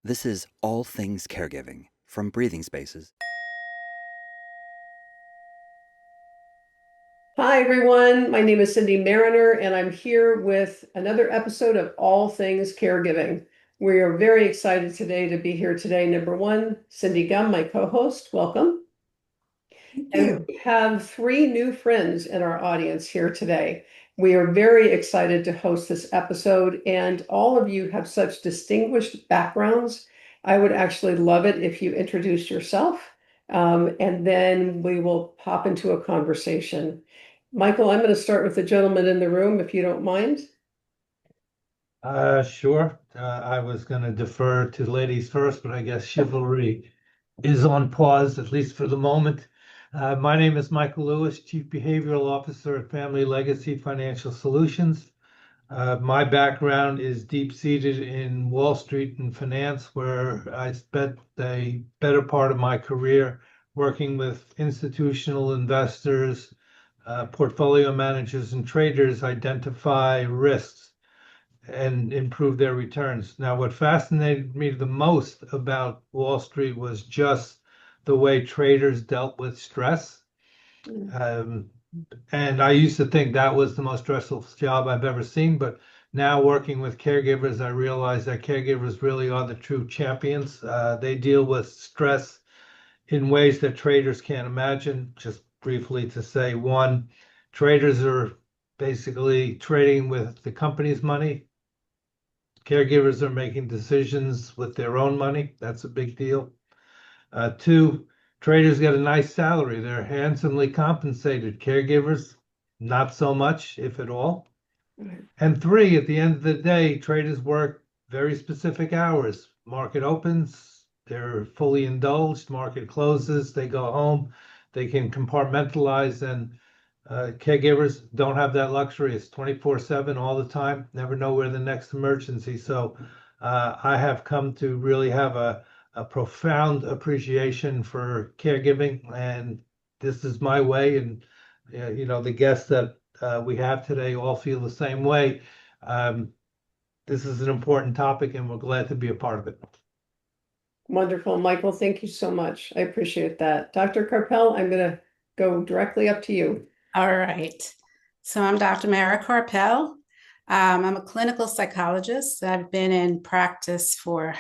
This is All Things Caregiving from Breathing Spaces. Hi, everyone. My name is Cindy Mariner, and I'm here with another episode of All Things Caregiving. We are very excited today to be here today. Number one, Cindy Gum, my co-host. Welcome. Thank And you. we have three new friends in our audience here today. We are very excited to host this episode, and all of you have such distinguished backgrounds. I would actually love it if you introduced yourself, and then we will pop into a conversation. Michael, I'm going to start with the gentleman in the room, if you don't mind. Sure. I was going to defer to ladies first, but I guess chivalry is on pause, at least for the moment. My name is Michael Lewis, Chief Behavioral Officer at Family Legacy Financial Solutions. My background is deep-seated in Wall Street and finance, where I spent the better part of my career working with institutional investors, portfolio managers, and traders identify risks and improve their returns. Now, what fascinated me the most about Wall Street was just the way traders dealt with stress. And I used to think that was the most stressful job I've ever seen, but now working with caregivers, I realize that caregivers really are the true champions. They deal with stress in ways that traders can't imagine. Just briefly to say, one, traders are basically trading with the company's money. Caregivers are making decisions with their own money. That's a big deal. Two, traders get a nice salary. They're handsomely compensated. Caregivers, not so much, if at all. And three, at the end of the day, traders work very specific hours. Market opens, they're fully indulged. Market closes, they go home. They can compartmentalize, and caregivers don't have that luxury. It's 24/7 all the time. Never know where the next emergency. So I have come to really have a profound appreciation for caregiving, and this is my way. And the guests that we have today all feel the same way. This is an important topic, and we're glad to be a part of it. Wonderful. Michael, thank you so much. I appreciate that. Dr. Karpel, I'm going to go directly up to you. All right. So I'm Dr. Mara Karpel. I'm a clinical psychologist. I've been in practice for,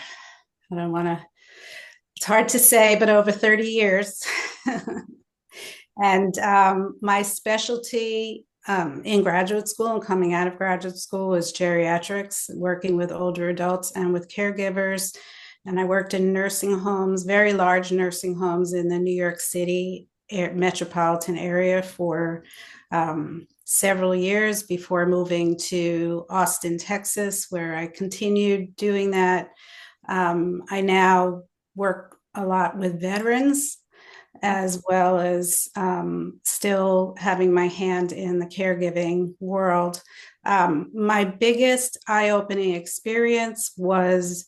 it's hard to say, but over 30 years. And my specialty in graduate school and coming out of graduate school was geriatrics, working with older adults and with caregivers. And I worked in nursing homes, very large nursing homes in the New York City metropolitan area for several years before moving to Austin, Texas, where I continued doing that. I now work a lot with veterans, as well as still having my hand in the caregiving world. My biggest eye-opening experience was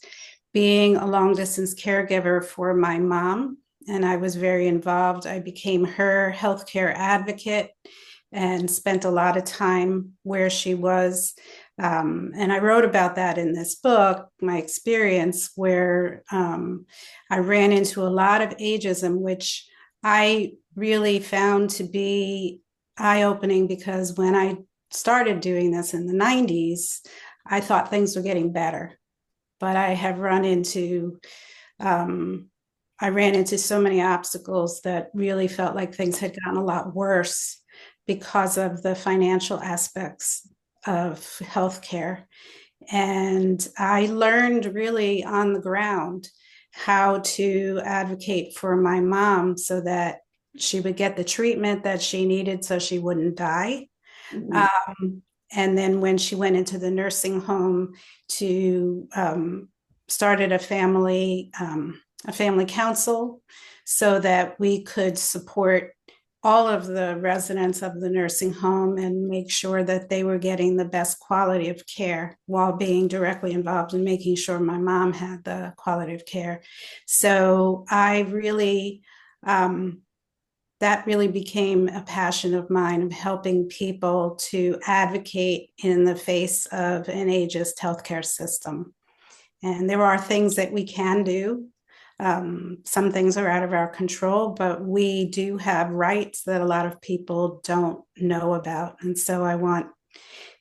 being a long-distance caregiver for my mom, and I was very involved. I became her healthcare advocate and spent a lot of time where she was. And I wrote about that in this book, my experience, where I ran into a lot of ageism, which I really found to be eye-opening, because when I started doing this in the 90s, I thought things were getting better. But I have run into so many obstacles that really felt like things had gotten a lot worse because of the financial aspects of healthcare. And I learned really on the ground how to advocate for my mom so that she would get the treatment that she needed so she wouldn't die. Mm-hmm. And then when she went into the nursing home, to started a family council so that we could support all of the residents of the nursing home and make sure that they were getting the best quality of care while being directly involved in making sure my mom had the quality of care. So I really, that really became a passion of mine, of helping people to advocate in the face of an ageist healthcare system. And there are things that we can do. Some things are out of our control, but we do have rights that a lot of people don't know about. And so I want,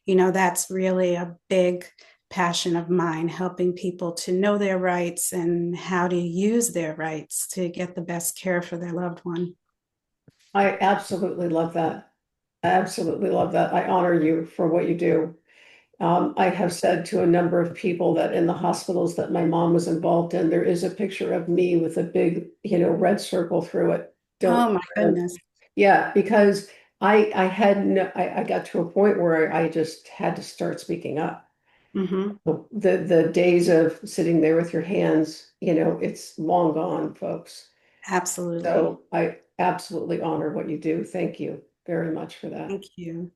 that's really a big passion of mine, helping people to know their rights and how to use their rights to get the best care for their loved one. I absolutely love that. I absolutely love that. I honor you for what you do. I have said to a number of people that in the hospitals that my mom was involved in, there is a picture of me with a big, red circle through it. Oh my goodness. Yeah, because I had no, I got to a point where I just had to start speaking up. Mm-hmm. The days of sitting there with your hands, it's long gone, folks. Absolutely. So I absolutely honor what you do. Thank you very much for that. Thank you.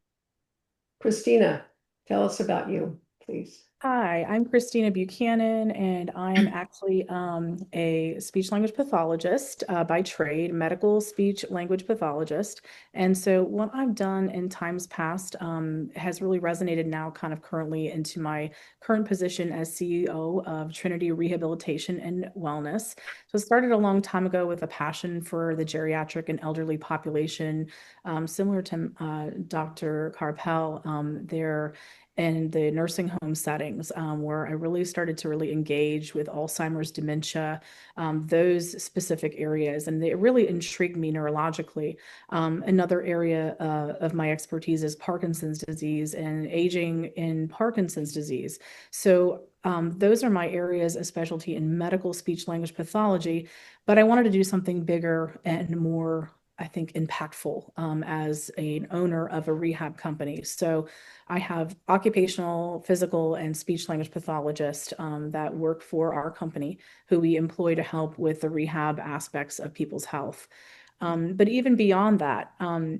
Christina, tell us about you, please. Hi, I'm Christina Buchanan, and I am actually a speech language pathologist by trade, medical speech language pathologist. And so, what I've done in times past has really resonated now, kind of currently, into my current position as CEO of Trinity Rehabilitation and Wellness. So, it started a long time ago with a passion for the geriatric and elderly population, similar to Dr. Karpel there in the nursing home settings, where I really started to really engage with Alzheimer's, dementia, those specific areas. And they really intrigued me neurologically. Another area of my expertise is Parkinson's disease and aging in Parkinson's disease. So those are my areas of specialty in medical speech language pathology, but I wanted to do something bigger and more, I think, impactful as an owner of a rehab company. So I have occupational, physical, and speech language pathologists that work for our company who we employ to help with the rehab aspects of people's health. But even beyond that,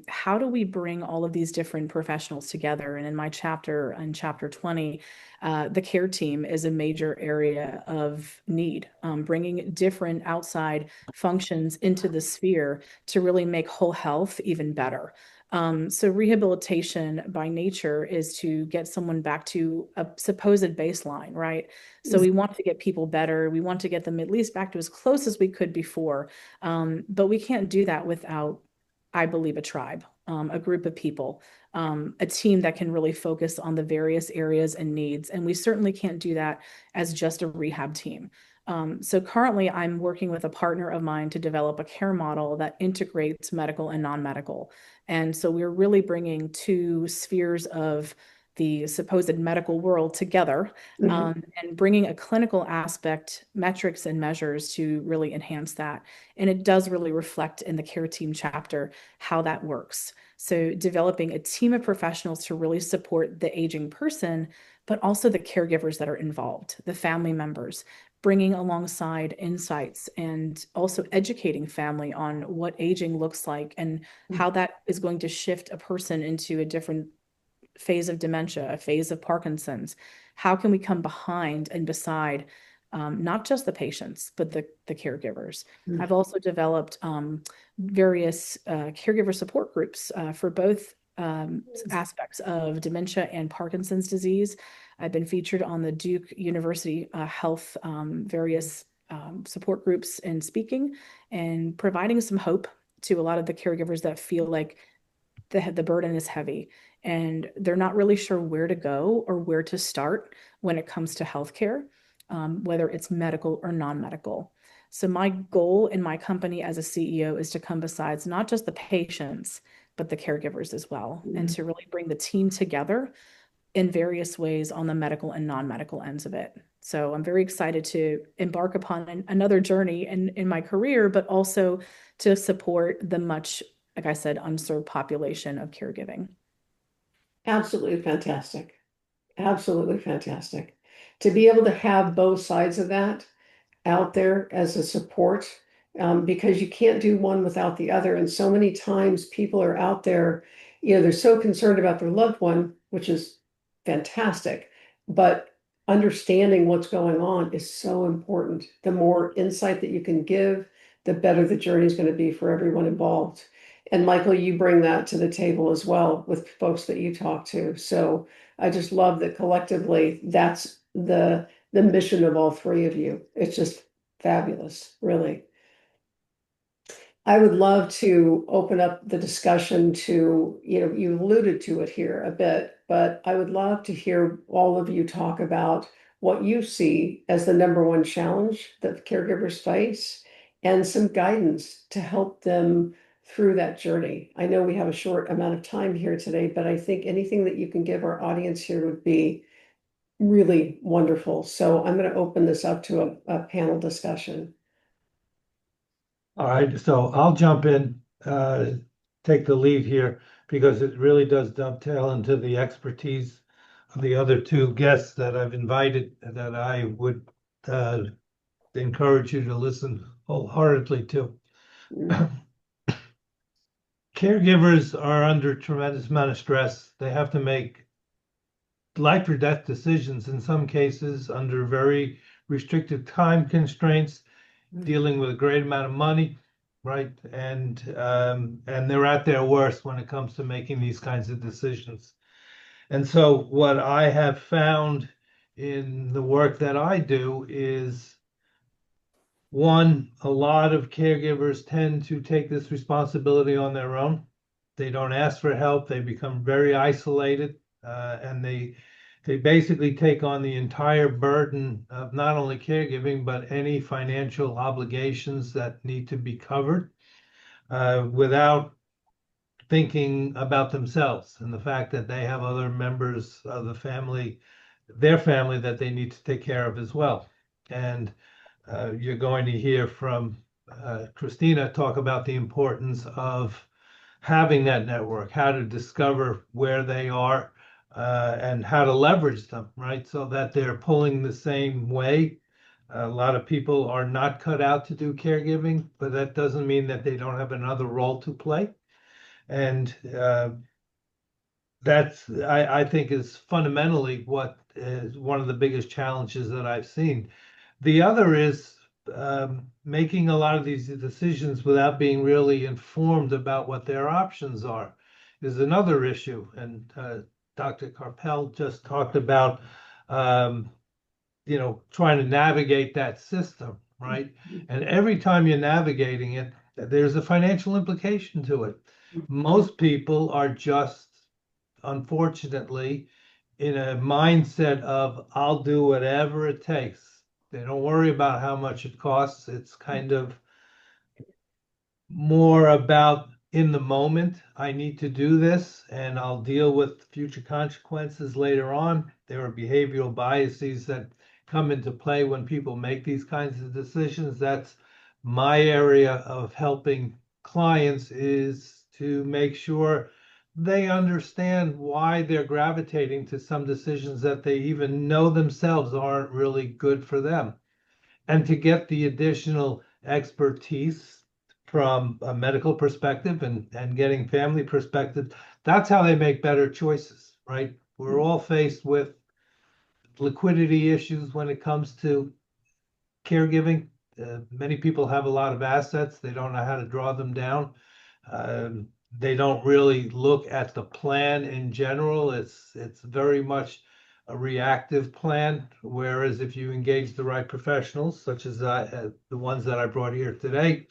how do we bring all of these different professionals together? And in my chapter, in chapter 20, the care team is a major area of need, bringing different outside functions into the sphere to really make whole health even better. So rehabilitation by nature is to get someone back to a supposed baseline, right? So we want to get people better. We want to get them at least back to as close as we could before. But we can't do that without, I believe, a tribe, a group of people, a team that can really focus on the various areas and needs. And we certainly can't do that as just a rehab team. So currently I'm working with a partner of mine to develop a care model that integrates medical and non-medical. And so we're really bringing two spheres of the supposed medical world together, and bringing a clinical aspect, metrics and measures to really enhance that. And it does really reflect in the care team chapter how that works. So developing a team of professionals to really support the aging person, but also the caregivers that are involved, the family members, bringing alongside insights and also educating family on what aging looks like and how that is going to shift a person into a different phase of dementia, a phase of Parkinson's. How can we come behind and beside not just the patients, but the caregivers? I've also developed various caregiver support groups for both aspects of dementia and Parkinson's disease. I've been featured on the Duke University Health various support groups and speaking and providing some hope to a lot of the caregivers that feel like the burden is heavy and they're not really sure where to go or where to start when it comes to healthcare, whether it's medical or non-medical. So my goal in my company as a CEO is to come besides not just the patients, but the caregivers as well, and to really bring the team together in various ways on the medical and non-medical ends of it. So I'm very excited to embark upon another journey in my career, but also to support the much, like I said, unserved population of caregiving. Absolutely fantastic. Absolutely fantastic. To be able to have both sides of that out there as a support, because you can't do one without the other. And so many times people are out there, they're so concerned about their loved one, which is fantastic, but understanding what's going on is so important. The more insight that you can give, the better the journey is going to be for everyone involved. And Michael, you bring that to the table as well with folks that you talk to. So I just love that collectively that's the the mission of all three of you. It's just fabulous, really. I would love to open up the discussion to, you alluded to it here a bit, but I would love to hear all of you talk about what you see as the number one challenge that caregivers face and some guidance to help them through that journey. I know we have a short amount of time here today, but I think anything that you can give our audience here would be really wonderful. So I'm going to open this up to a panel discussion. All right, so I'll jump in, take the lead here, because it really does dovetail into the expertise of the other two guests that I've invited, that I would encourage you to listen wholeheartedly to. Caregivers are under tremendous amount of stress. They have to make life or death decisions, in some cases under very restricted time constraints, dealing with a great amount of money, right? And they're at their worst when it comes to making these kinds of decisions. And so what I have found in the work that I do is, one, a lot of caregivers tend to take this responsibility on their own. They don't ask for help. They become very isolated, and they basically take on the entire burden of not only caregiving, but any financial obligations that need to be covered, without thinking about themselves and the fact that they have other members of the family, their family, that they need to take care of as well. And you're going to hear from Christina talk about the importance of having that network, how to discover where they are, and how to leverage them, right? So that they're pulling the same way. A lot of people are not cut out to do caregiving, but that doesn't mean that they don't have another role to play. And that's, I think, is fundamentally what is one of the biggest challenges that I've seen. The other is making a lot of these decisions without being really informed about what their options are is another issue. And Dr. Karpel just talked about, trying to navigate that system, right? And every time you're navigating it, there's a financial implication to it. Most people are just, unfortunately, in a mindset of, I'll do whatever it takes. They don't worry about how much it costs. It's kind of more about, in the moment, I need to do this and I'll deal with future consequences later on. There are behavioral biases that come into play when people make these kinds of decisions. That's my area of helping clients, is to make sure they understand why they're gravitating to some decisions that they even know themselves aren't really good for them. And to get the additional expertise from a medical perspective and getting family perspective, that's how they make better choices, right? We're all faced with liquidity issues when it comes to caregiving. Many people have a lot of assets. They don't know how to draw them down. They don't really look at the plan in general. It's very much a reactive plan, whereas if you engage the right professionals, such as the ones that I brought here today,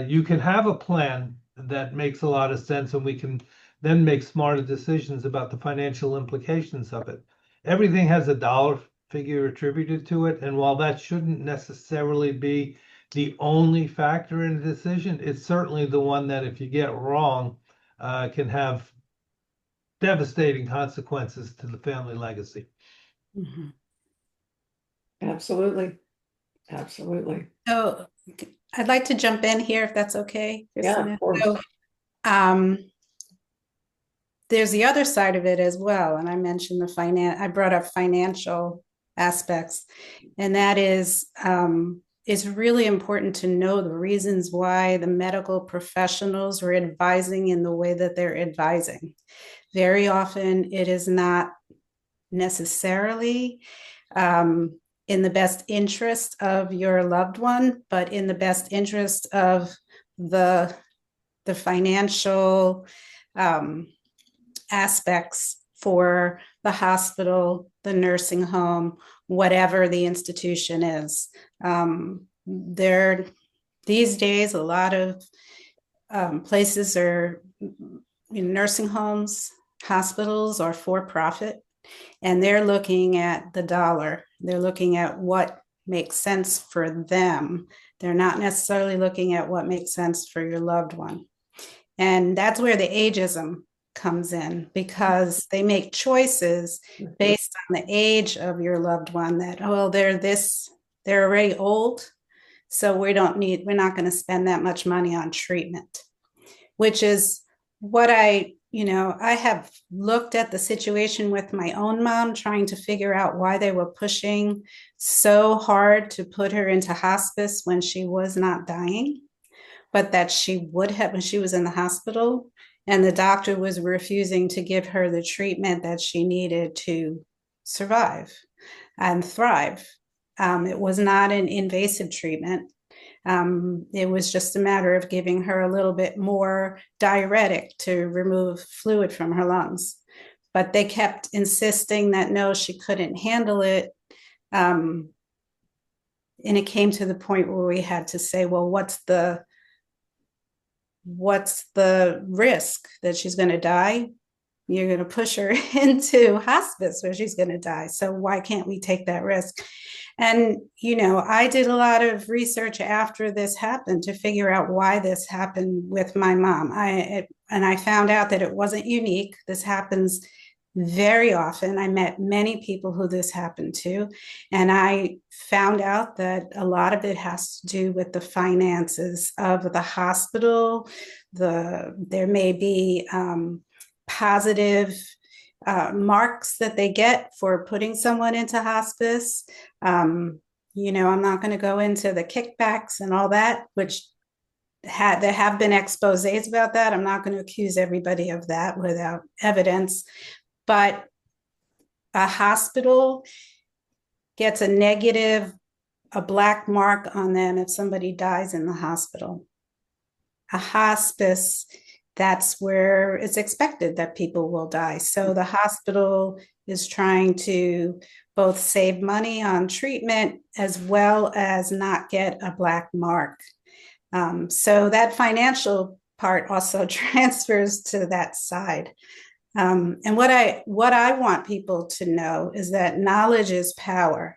you can have a plan that makes a lot of sense, and we can then make smarter decisions about the financial implications of it. Everything has a dollar figure attributed to it, and while that shouldn't necessarily be the only factor in a decision, it's certainly the one that, if you get wrong, can have devastating consequences to the family legacy. Mm-hmm. Absolutely. Absolutely. So I'd like to jump in here, if that's okay, Christina. Yeah, of course. So, there's the other side of it as well. And I mentioned I brought up financial aspects, and that is, it's really important to know the reasons why the medical professionals are advising in the way that they're advising. Very often it is not necessarily in the best interest of your loved one, but in the best interest of the financial aspects for the hospital, the nursing home, whatever the institution is. These days, a lot of places are nursing homes, hospitals are for profit, and they're looking at the dollar. They're looking at what makes sense for them. They're not necessarily looking at what makes sense for your loved one. And that's where the ageism comes in, because they make choices based on the age of your loved one, that, oh, well, they're already old, so we're not going to spend that much money on treatment, which is what I have looked at the situation with my own mom, trying to figure out why they were pushing so hard to put her into hospice when she was not dying, but that she would have when she was in the hospital, and the doctor was refusing to give her the treatment that she needed to survive and thrive. It was not an invasive treatment. It was just a matter of giving her a little bit more diuretic to remove fluid from her lungs. But they kept insisting that no, she couldn't handle it. And it came to the point where we had to say, well, what's the risk that she's going to die? You're going to push her into hospice where she's going to die. So why can't we take that risk? And, I did a lot of research after this happened to figure out why this happened with my mom. I found out that it wasn't unique. This happens very often. I met many people who this happened to, and I found out that a lot of it has to do with the finances of the hospital. There may be positive marks that they get for putting someone into hospice. I'm not going to go into the kickbacks and all that, which there have been exposés about that. I'm not going to accuse everybody of that without evidence, but a hospital gets a black mark on them if somebody dies in the hospital. A hospice, that's where it's expected that people will die. So the hospital is trying to both save money on treatment as well as not get a black mark. So that financial part also transfers to that side. And what I want people to know is that knowledge is power.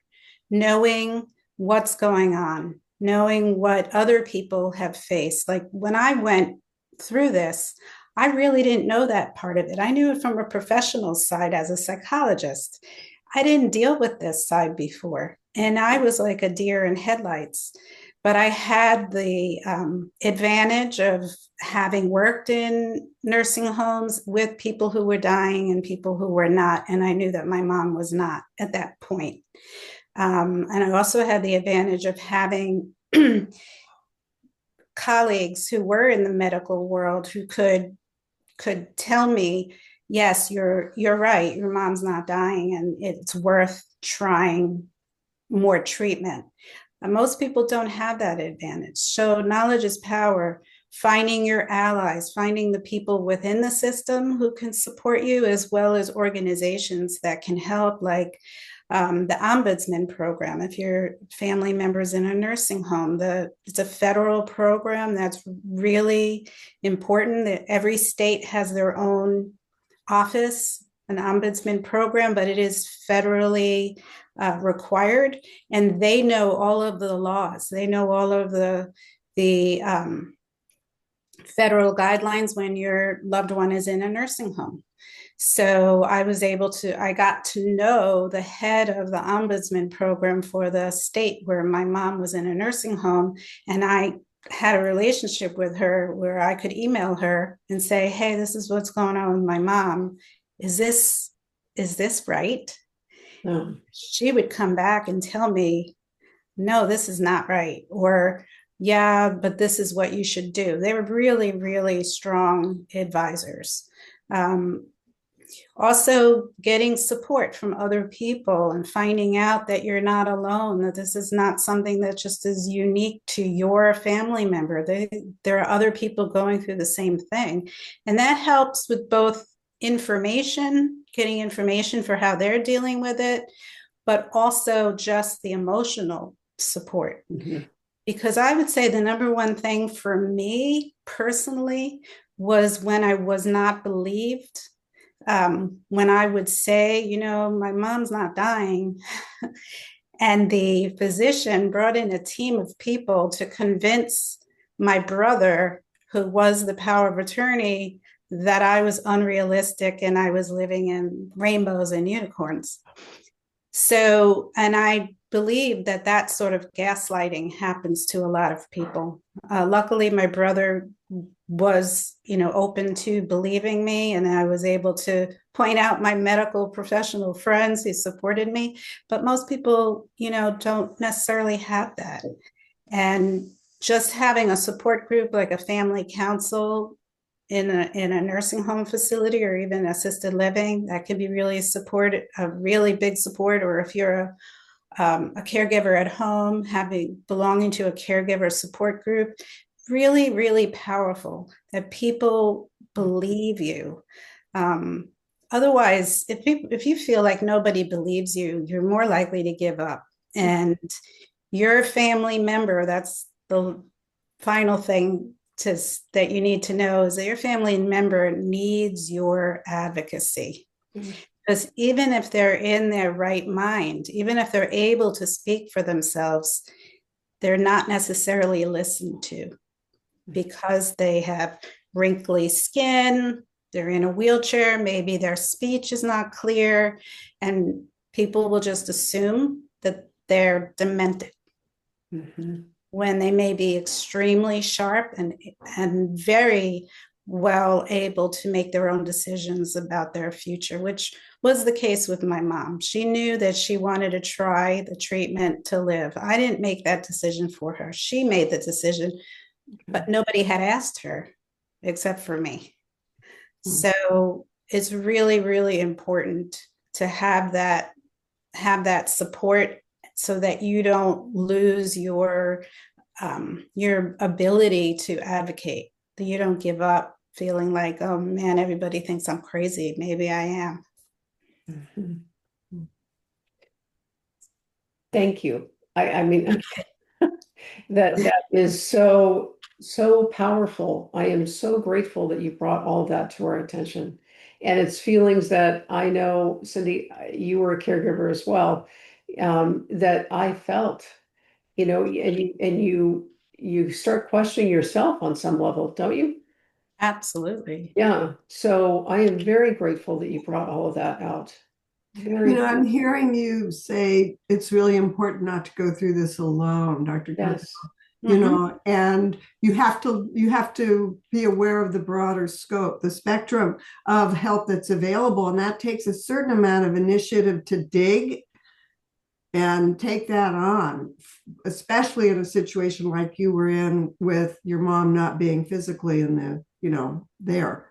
Knowing what's going on, knowing what other people have faced. Like when I went through this, I really didn't know that part of it. I knew it from a professional side as a psychologist. I didn't deal with this side before, and I was like a deer in headlights. But I had the advantage of having worked in nursing homes with people who were dying and people who were not, and I knew that my mom was not at that point. And I also had the advantage of having colleagues who were in the medical world who could tell me, yes, you're right, your mom's not dying and it's worth trying more treatment. Most people don't have that advantage. So knowledge is power. Finding your allies, finding the people within the system who can support you, as well as organizations that can help, like the Ombudsman program. If your family member's in a nursing home, it's a federal program that's really important. That every state has their own office, an Ombudsman program, but it is federally required, and they know all of the laws. They know all of the federal guidelines when your loved one is in a nursing home. So I got to know the head of the Ombudsman program for the state where my mom was in a nursing home, and I had a relationship with her where I could email her and say, hey, this is what's going on with my mom. Is this right? No. She would come back and tell me, no, this is not right. Or, yeah, but this is what you should do. They were really, really strong advisors. Also getting support from other people and finding out that you're not alone, that this is not something that just is unique to your family member. There are other people going through the same thing. And that helps with both information, getting information for how they're dealing with it, but also just the emotional support. Mhm. Because I would say the number one thing for me personally was when I was not believed. When I would say, my mom's not dying, and the physician brought in a team of people to convince my brother, who was the power of attorney, that I was unrealistic and I was living in rainbows and unicorns. So, and I believe that sort of gaslighting happens to a lot of people. Luckily, my brother was, open to believing me, and I was able to point out my medical professional friends who supported me. But most people, don't necessarily have that. And just having a support group like a family council in a nursing home facility or even assisted living, that can be really a really big support. Or if you're a caregiver at home, belonging to a caregiver support group, really, really powerful that people believe you. Otherwise, if you feel like nobody believes you, you're more likely to give up. And your family member, that's the final thing that you need to know, is that your family member needs your advocacy. Because even if they're in their right mind, even if they're able to speak for themselves, they're not necessarily listened to because they have wrinkly skin, they're in a wheelchair, maybe their speech is not clear, and people will just assume that they're demented. Mhm. When they may be extremely sharp and very well able to make their own decisions about their future, which was the case with my mom. She knew that she wanted to try the treatment to live. I didn't make that decision for her. She made the decision, but nobody had asked her except for me. So it's really, really important to have that support so that you don't lose your ability to advocate, that you don't give up feeling like, oh man, everybody thinks I'm crazy. Maybe I am. Mhm. Thank you. I mean, that is so powerful. I am so grateful that you brought all of that to our attention. And it's feelings that I know, Cindy, you were a caregiver as well, that I felt, and you start questioning yourself on some level, don't you? Absolutely. Yeah. So I am very grateful that you brought all of that out. Very, I'm hearing you say it's really important not to go through this alone, Dr. Karpel. yes. And you have to be aware of the broader scope, the spectrum of help that's available. And that takes a certain amount of initiative to dig and take that on, especially in a situation like you were in with your mom not being physically in there.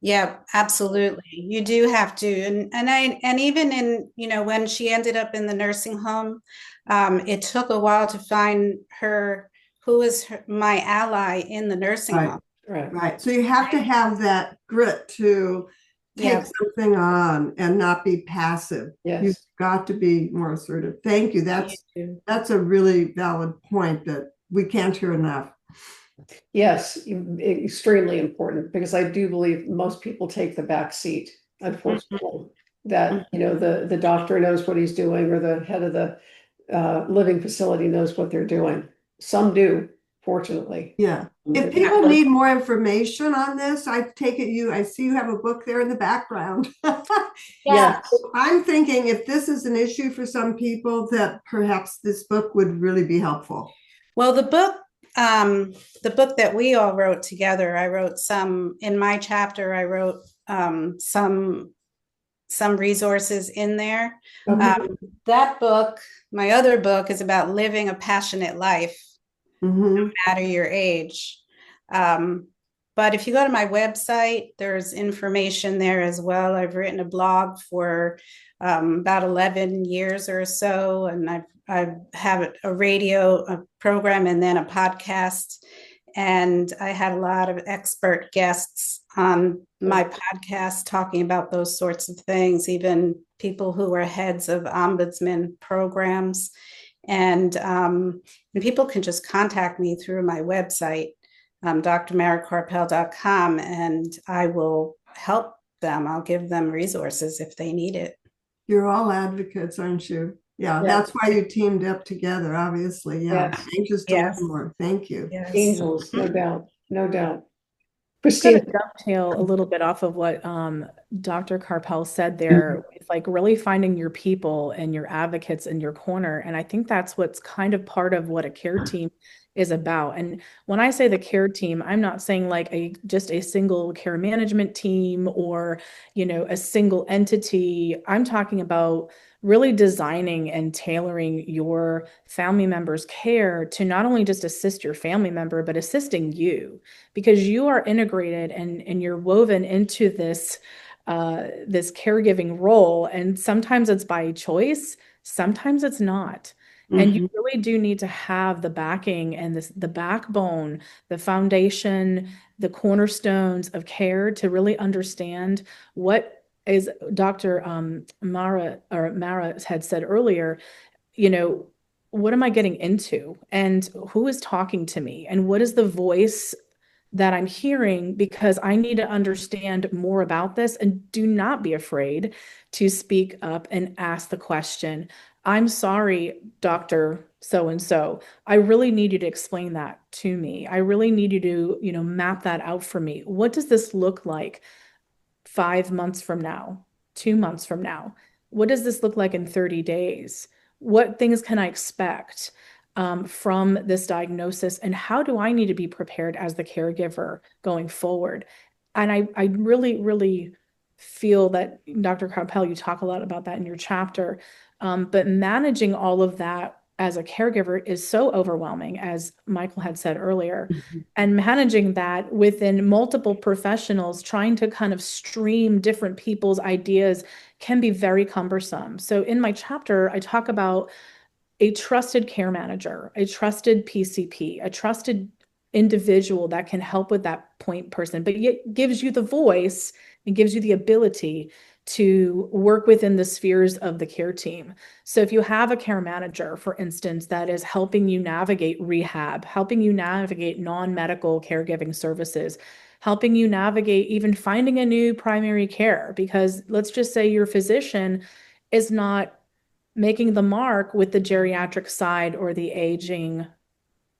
Yeah, absolutely. You do have to. And even in, when she ended up in the nursing home, it took a while to find her, who was my ally in the nursing home. Right. So you have to have that grit to take something on and not be passive. Yes. You've got to be more assertive. Thank you. That's a really valid point that we can't hear enough. Yes, extremely important, because I do believe most people take the back seat, unfortunately. That, the doctor knows what he's doing, or the head of the living facility knows what they're doing. Some do, fortunately. Yeah. If people need more information on this, I see you have a book there in the background. Yeah. I'm thinking if this is an issue for some people, that perhaps this book would really be helpful. Well, the book that we all wrote together, I wrote some in my chapter. I wrote some resources in there. That book, my other book, is about living a passionate life, no matter your age. But if you go to my website, there's information there as well. I've written a blog for about 11 years or so, and I have a radio program and then a podcast. And I had a lot of expert guests on my podcast talking about those sorts of things, even people who were heads of ombudsman programs. And people can just contact me through my website, drmarakarpel.com, and I will help them. I'll give them resources if they need it. You're all advocates, aren't you? Yeah, Yes. that's why you teamed up together, obviously. Yeah, Yes. anxious to Yes. learn more. Thank you. Yes. Angels, no doubt, no doubt. I'm Christina, going to dovetail a little bit off of what Dr. Karpel said there, with like really finding your people and your advocates in your corner. And I think that's what's kind of part of what a care team is about. And when I say the care team, I'm not saying like just a single care management team or, a single entity. I'm talking about really designing and tailoring your family member's care to not only just assist your family member, but assisting you, because you are integrated and you're woven into this caregiving role. And sometimes it's by choice, sometimes it's not. And you really do need to have the backing and the backbone, the foundation, the cornerstones of care to really understand what, as Dr. Mara had said earlier, what am I getting into, and who is talking to me, and what is the voice that I'm hearing, because I need to understand more about this. And do not be afraid to speak up and ask the question. I'm sorry, Dr. So-and-so. I really need you to explain that to me. I really need you to, map that out for me. What does this look like 5 months from now, 2 months from now? What does this look like in 30 days? What things can I expect from this diagnosis? And how do I need to be prepared as the caregiver going forward? And I really, really feel that, Dr. Karpel, you talk a lot about that in your chapter, but managing all of that as a caregiver is so overwhelming, as Michael had said earlier. And managing that within multiple professionals, trying to kind of stream different people's ideas, can be very cumbersome. So in my chapter, I talk about a trusted care manager, a trusted PCP, a trusted individual that can help with that point person, but yet gives you the voice and gives you the ability to work within the spheres of the care team. So if you have a care manager, for instance, that is helping you navigate rehab, helping you navigate non-medical caregiving services, helping you navigate even finding a new primary care, because let's just say your physician is not making the mark with the geriatric side or the aging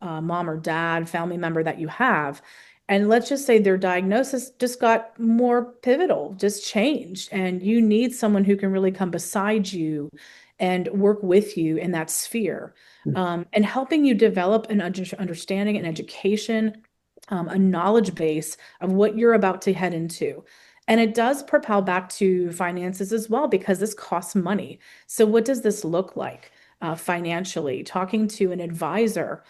mom or dad family member that you have. And let's just say their diagnosis just got more pivotal, just changed, and you need someone who can really come beside you and work with you in that sphere, and helping you develop an understanding and education, a knowledge base of what you're about to head into. And it does propel back to finances as well, because this costs money. So what does this look like financially? Talking to an advisor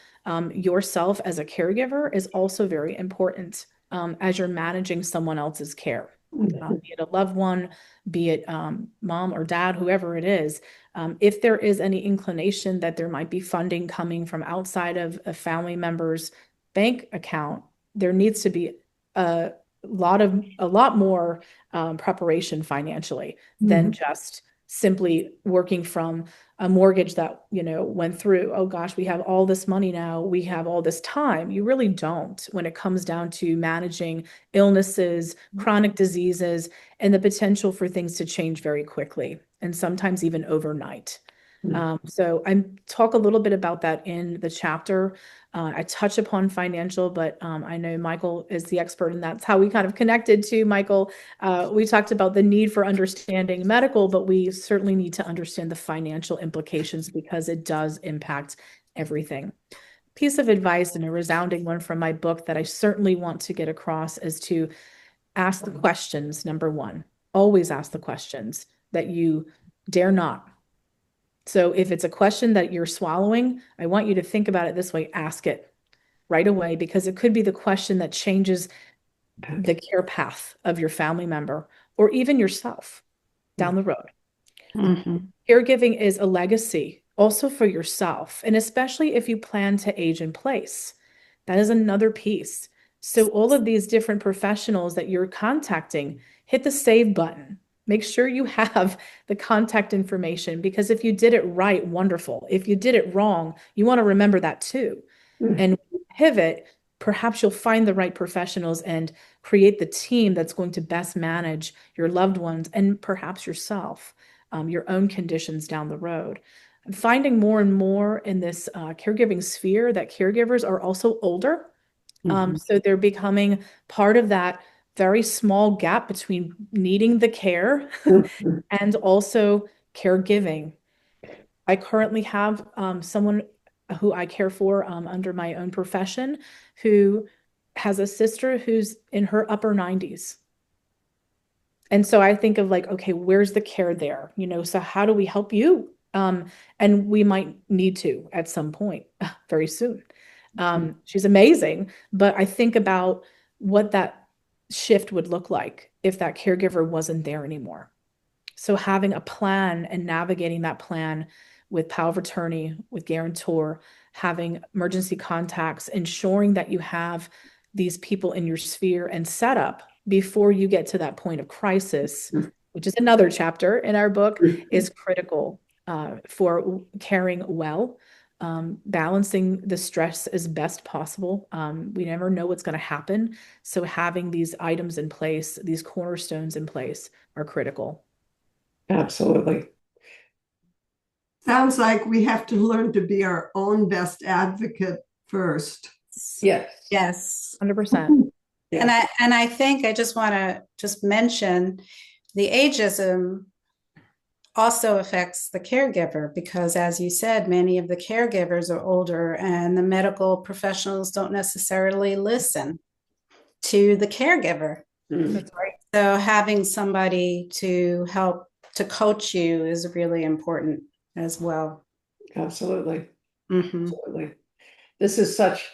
yourself as a caregiver is also very important as you're managing someone else's care, be it a loved one, be it mom or dad, whoever it is. If there is any inclination that there might be funding coming from outside of a family member's bank account, there needs to be a lot more preparation financially than just simply working from a mortgage that went through. Oh gosh, we have all this money now, we have all this time. You really don't, when it comes down to managing illnesses, chronic diseases, and the potential for things to change very quickly, and sometimes even overnight. So I talk a little bit about that in the chapter. I touch upon financial, but I know Michael is the expert, and that's how we kind of connected to Michael. We talked about the need for understanding medical, but we certainly need to understand the financial implications, because it does impact everything. Piece of advice, and a resounding one from my book that I certainly want to get across, is to ask the questions. Number one, always ask the questions that you dare not. So if it's a question that you're swallowing, I want you to think about it this way: ask it right away, because it could be the question that changes the care path of your family member or even yourself down the road. Caregiving is a legacy also for yourself, and especially if you plan to age in place. That is another piece. So all of these different professionals that you're contacting, hit the save button. Make sure you have the contact information, because if you did it right, wonderful. If you did it wrong, you want to remember that too. Mm. And when you pivot, perhaps you'll find the right professionals and create the team that's going to best manage your loved ones and perhaps yourself, your own conditions down the road. I'm finding more and more in this caregiving sphere that caregivers are also older. So they're becoming part of that very small gap between needing the care Mhm. and also caregiving. I currently have someone who I care for under my own profession who has a sister who's in her upper 90s. And so I think of like, okay, where's the care there? So how do we help you? And we might need to at some point very soon. She's amazing, but I think about what that shift would look like if that caregiver wasn't there anymore. So having a plan and navigating that plan with power of attorney, with guarantor, having emergency contacts, ensuring that you have these people in your sphere and set up before you get to that point of crisis, which is another chapter in our book, is critical for caring well, balancing the stress as best possible. We never know what's going to happen. So having these items in place, these cornerstones in place are critical. Absolutely. Sounds like we have to learn to be our own best advocate first. Yes. Yes. 100%. Yeah. And I think I just want to just mention the ageism also affects the caregiver, because as you said, many of the caregivers are older and the medical professionals don't necessarily listen to the caregiver. Mm. So having somebody to help to coach you is really important as well. Absolutely. Mhm. Absolutely. This is such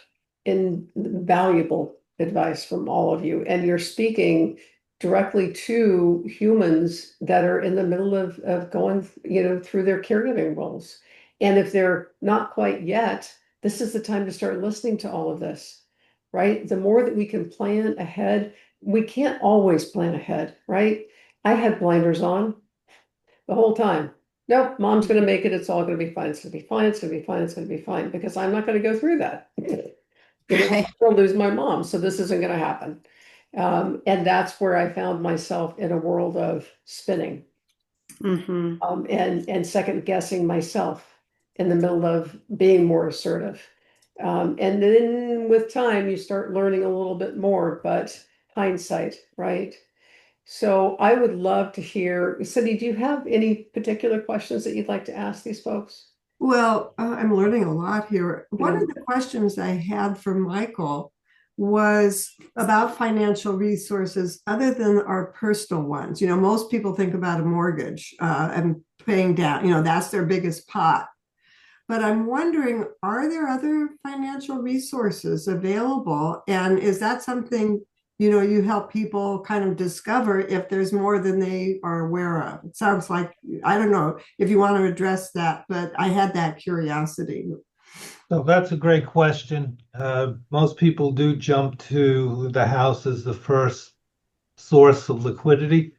invaluable advice from all of you, and you're speaking directly to humans that are in the middle of going, through their caregiving roles. And if they're not quite yet, this is the time to start listening to all of this, right? The more that we can plan ahead, we can't always plan ahead, right? I had blinders on the whole time. Nope, mom's going to make it. It's all going to be fine. It's going to be fine. It's going to be fine. It's going to be fine, because I'm not going to go through that. I'll lose my mom, so this isn't going to happen. And that's where I found myself in a world of spinning, Mhm. and second guessing myself in the middle of being more assertive. And then with time, you start learning a little bit more, but hindsight, right? So I would love to hear, Cindy, do you have any particular questions that you'd like to ask these folks? Well, I'm learning a lot here. One Yeah. of the questions I had for Michael was about financial resources other than our personal ones. Most people think about a mortgage and paying down, that's their biggest pot. But I'm wondering, are there other financial resources available? And is that something, you help people kind of discover if there's more than they are aware of? It sounds like, I don't know if you want to address that, but I had that curiosity. So that's a great question. Most people do jump to the house as the first source of liquidity.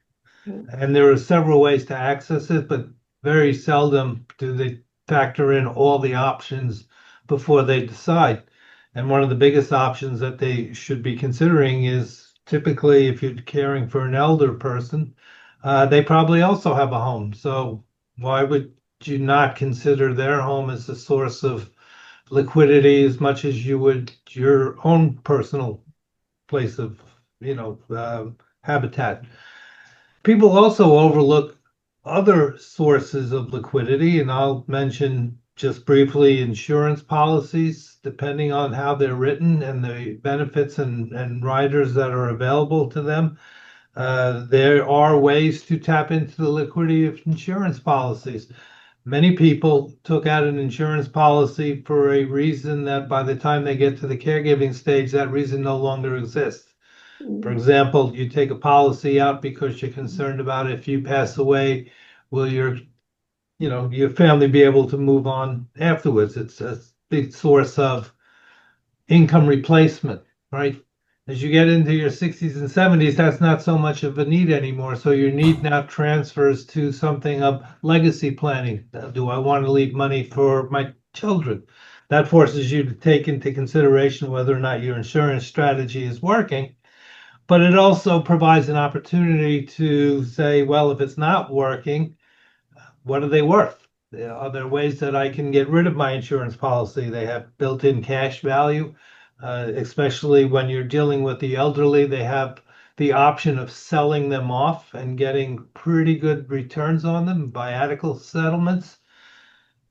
And there are several ways to access it, but very seldom do they factor in all the options before they decide. And one of the biggest options that they should be considering is, typically, if you're caring for an elder person, they probably also have a home. So why would you not consider their home as a source of liquidity as much as you would your own personal place of, habitat? People also overlook other sources of liquidity, and I'll mention just briefly insurance policies, depending on how they're written and the benefits and riders that are available to them. There are ways to tap into the liquidity of insurance policies. Many people took out an insurance policy for a reason that by the time they get to the caregiving stage, that reason no longer exists. For example, you take a policy out because you're concerned about if you pass away, will your family be able to move on afterwards? It's a big source of income replacement, right? As you get into your 60s and 70s, that's not so much of a need anymore. So your need now transfers to something of legacy planning. Do I want to leave money for my children? That forces you to take into consideration whether or not your insurance strategy is working. But it also provides an opportunity to say, well, if it's not working, what are they worth? Are there ways that I can get rid of my insurance policy? They have built-in cash value, especially when you're dealing with the elderly. They have the option of selling them off and getting pretty good returns on them by adequate settlements.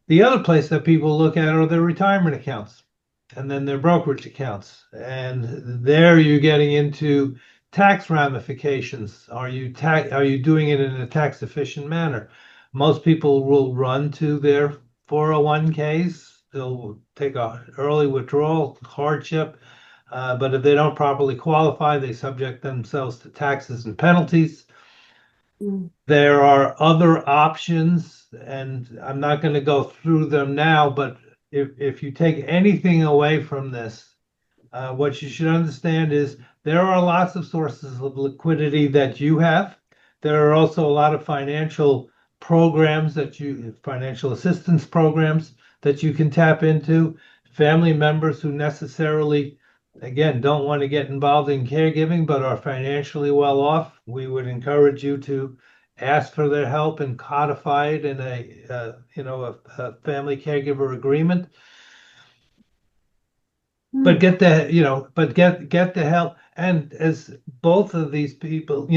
The other place that people look at are their retirement accounts and then their brokerage accounts. And there you're getting into tax ramifications. Are you doing it in a tax efficient manner? Most people will run to their 401ks. They'll take an early withdrawal hardship. But if they don't properly qualify, they subject themselves to taxes and penalties. There are other options, and I'm not going to go through them now, but if you take anything away from this, what you should understand is there are lots of sources of liquidity that you have. There are also a lot of financial assistance programs that you can tap into. Family members who necessarily, again, don't want to get involved in caregiving but are financially well off, we would encourage you to ask for their help and codify it in a family caregiver agreement. But get the help. And as both of these people,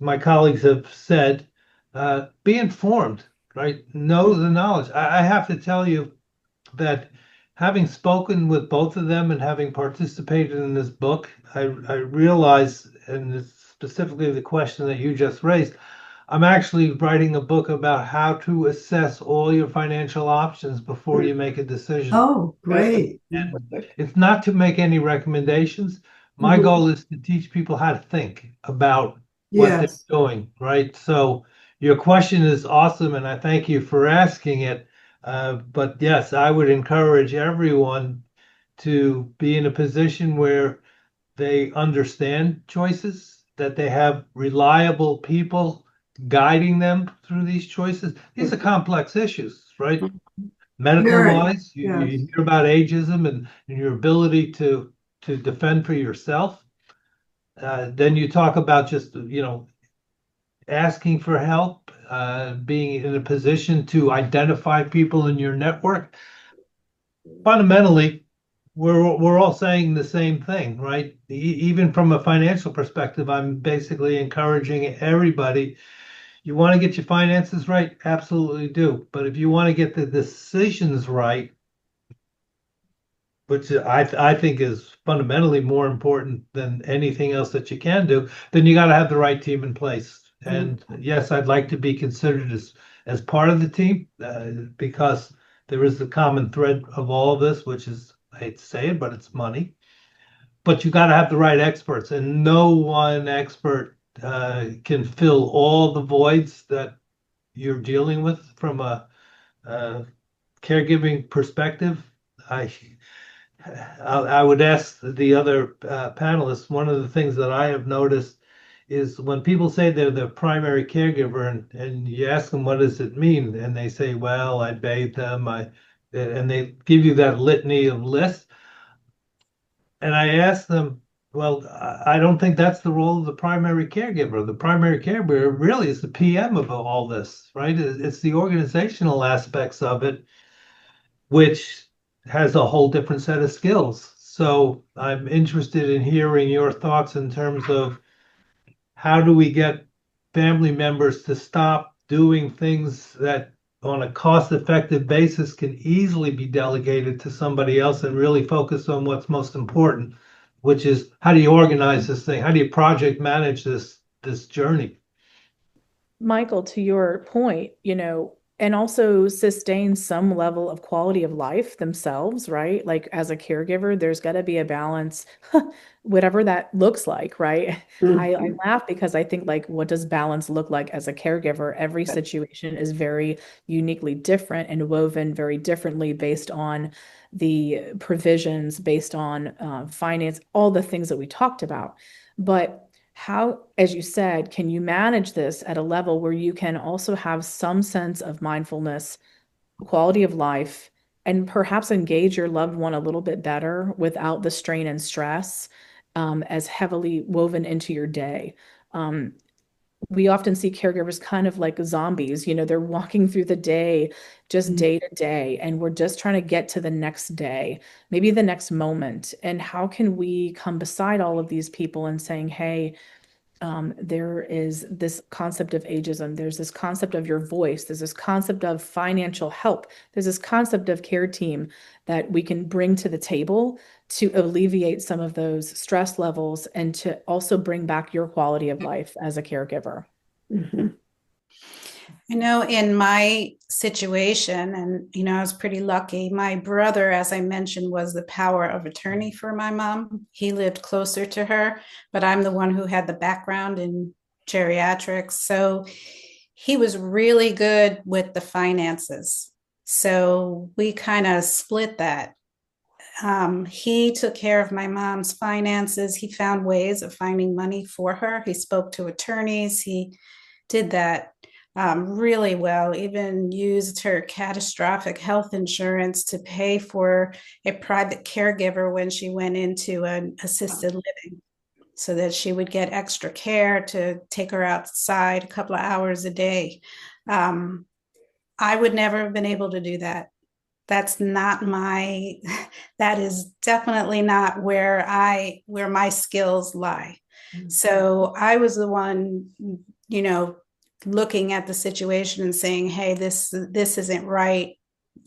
my colleagues have said, be informed, right? Know the knowledge. I have to tell you that having spoken with both of them and having participated in this book, I realize, and it's specifically the question that you just raised, I'm actually writing a book about how to assess all your financial options before you make a decision. Oh, great. And it's not to make any recommendations. My goal is to teach people how to think about what they're doing, right? So your question is awesome, and I thank you for asking it. But yes, I would encourage everyone to be in a position where they understand choices, that they have reliable people guiding them through these choices. These are complex issues, right? Medical wise, you hear about ageism and your ability to defend for yourself. Then you talk about just, asking for help, being in a position to identify people in your network. Fundamentally, we're all saying the same thing, right? Even from a financial perspective, I'm basically encouraging everybody. You want to get your finances right? Absolutely do. But if you want to get the decisions right, which I think is fundamentally more important than anything else that you can do, then you got to have the right team in place. And yes, I'd like to be considered as part of the team because there is the common thread of all of this, which is, I hate to say it, but it's money. But you got to have the right experts, and no one expert can fill all the voids that you're dealing with from a caregiving perspective. I would ask the other panelists, one of the things that I have noticed is when people say they're the primary caregiver and you ask them, what does it mean? And they say, well, I bathe them, and they give you that litany of lists. And I ask them, well, I don't think that's the role of the primary caregiver. The primary caregiver really is the PM of all this, right? It's the organizational aspects of it, which has a whole different set of skills. So I'm interested in hearing your thoughts in terms of how do we get family members to stop doing things that on a cost-effective basis can easily be delegated to somebody else and really focus on what's most important, which is how do you organize this thing? How do you project manage this journey? Michael, to your point, and also sustain some level of quality of life themselves, right? Like as a caregiver, there's got to be a balance, whatever that looks like, right? I Mhm. laugh because I think like, what does balance look like as a caregiver? Every situation is very uniquely different and woven very differently based on the provisions, based on finance, all the things that we talked about. But how, as you said, can you manage this at a level where you can also have some sense of mindfulness, quality of life, and perhaps engage your loved one a little bit better without the strain and stress as heavily woven into your day? Um, we often see caregivers kind of like zombies, they're walking through the day, just day to day, and we're just trying to get to the next day, maybe the next moment. And how can we come beside all of these people and saying, hey, there is this concept of ageism. There's this concept of your voice. There's this concept of financial help. There's this concept of care team that we can bring to the table to alleviate some of those stress levels and to also bring back your quality of life as a caregiver. Mhm. I know in my situation, and I was pretty lucky. My brother, as I mentioned, was the power of attorney for my mom. He lived closer to her, but I'm the one who had the background in geriatrics. So he was really good with the finances. So we kind of split that. He took care of my mom's finances. He found ways of finding money for her. He spoke to attorneys. He did that really well, even used her catastrophic health insurance to pay for a private caregiver when she went into an assisted living so that she would get extra care to take her outside a couple of hours a day. I would never have been able to do that. That's not my, that is definitely not where my skills lie. So I was the one, you know, looking at the situation and saying, hey, this isn't right.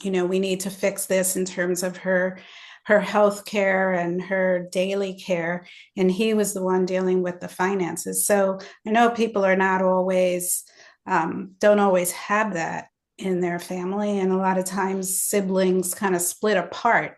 We need to fix this in terms of her health care and her daily care. And he was the one dealing with the finances. So I know people are not always, don't always have that in their family. And a lot of times siblings kind of split apart.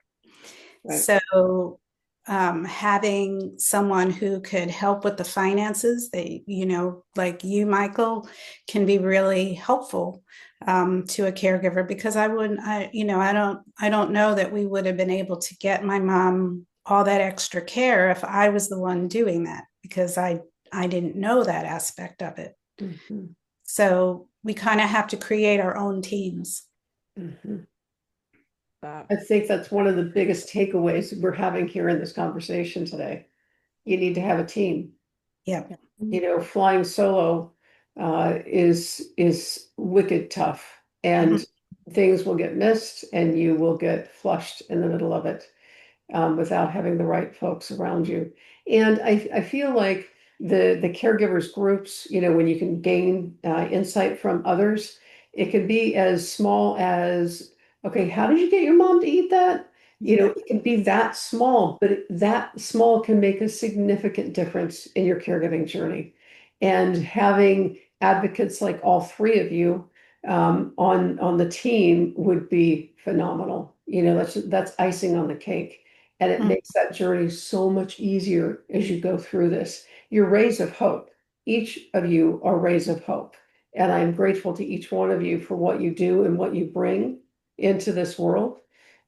Right. So having someone who could help with the finances, like you, Michael, can be really helpful to a caregiver, because I don't know that we would have been able to get my mom all that extra care if I was the one doing that, because I didn't know that aspect of it. Mhm. So we kind of have to create our own teams. Mhm. I think that's one of the biggest takeaways we're having here in this conversation today. You need to have a team. Yeah. Flying solo is wicked tough, and things will get missed, and you will get flushed in the middle of it without having the right folks around you. And I feel like the caregivers groups, when you can gain insight from others, it can be as small as, okay, how did you get your mom to eat that? It can be that small, but that small can make a significant difference in your caregiving journey. And having advocates like all three of you on the team would be phenomenal. That's icing on the cake. And it makes that journey so much easier as you go through this. You're rays of hope. Each of you are rays of hope. And I am grateful to each one of you for what you do and what you bring into this world.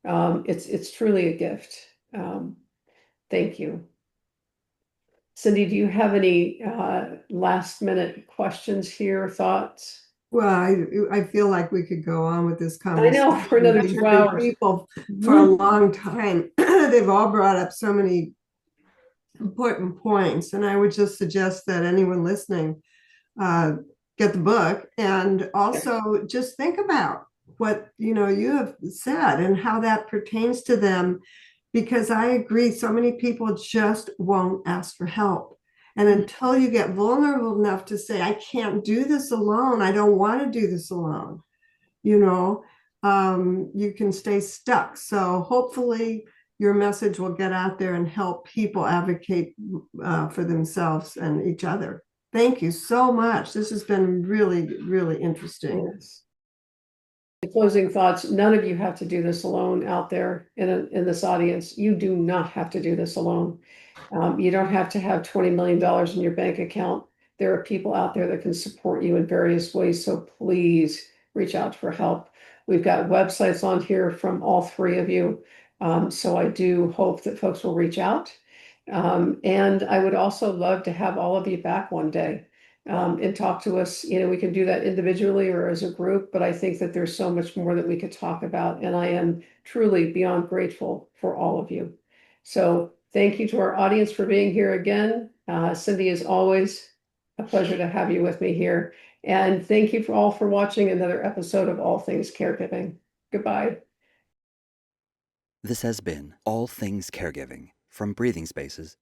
It's truly a gift. Thank you. Cindy, do you have any last minute questions here, thoughts? Well, I feel like we could go on with this I know, conversation for another with 2 different hours. people for a long time. They've all brought up so many important points, and I would just suggest that anyone listening get the book, and also just think about what you have said and how that pertains to them, because I agree, so many people just won't ask for help. And until you get vulnerable enough to say, I can't do this alone, I don't want to do this alone, you can stay stuck. So hopefully your message will get out there and help people advocate for themselves and each other. Thank you so much. This has been really, really interesting. Yes. Closing thoughts, none of you have to do this alone out there in this audience. You do not have to do this alone. You don't have to have $20 million in your bank account. There are people out there that can support you in various ways, so please reach out for help. We've got websites on here from all three of you, so I do hope that folks will reach out. And I would also love to have all of you back one day and talk to us. You know, we can do that individually or as a group, but I think that there's so much more that we could talk about. And I am truly beyond grateful for all of you. So thank you to our audience for being here again. Cindy, as always, a pleasure to have you with me here. And thank you for all for watching another episode of All Things Caregiving. Goodbye. This has been All Things Caregiving from Breathing Spaces